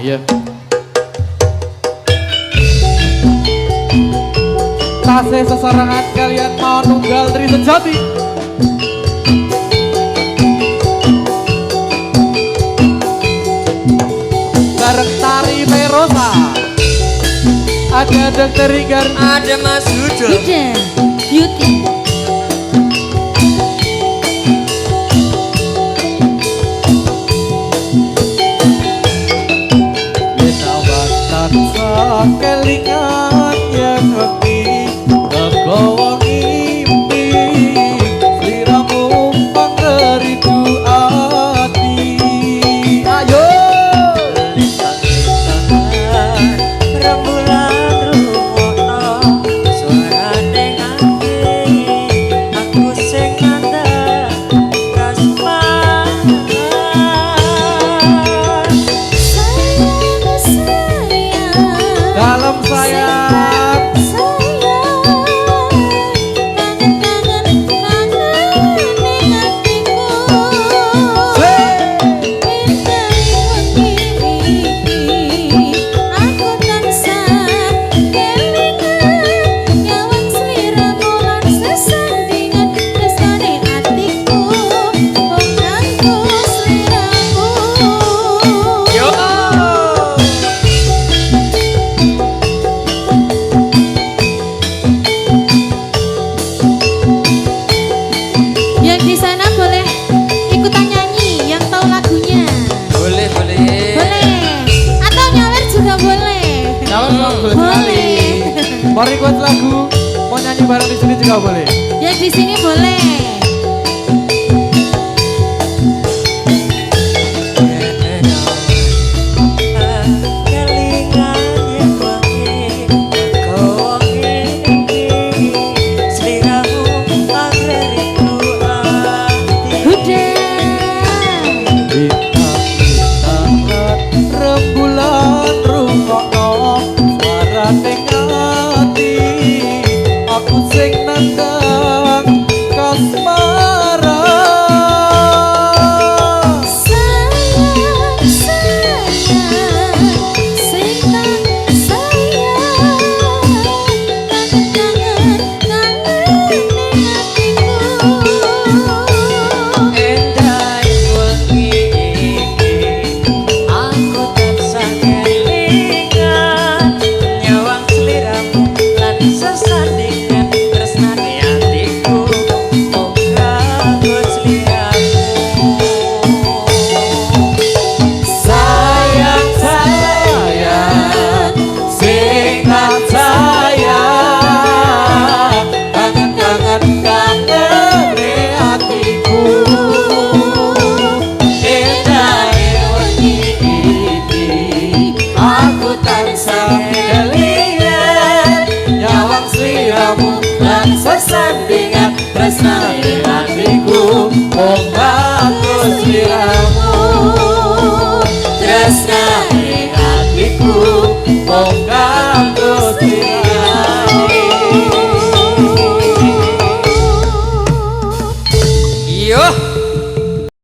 Ya. Tasih sesorangan kalian mau nunggal Tri Sejati. Bareng Tari Merosa. Ada Dokter Igar, ada Mas Huda, Beauty. kelingan yang ngerti kegowo ngimpi sliramu pangeridu ati ayo lintang-lintangan rembulan rumono suarane ngati aku sing ngandel kasmaran dalam sayang mau request lagu, mau nyanyi bareng di sini juga boleh. Ya di sini boleh. Rembulan rungokno suarane aku sing nandang kasmaran sayang sayang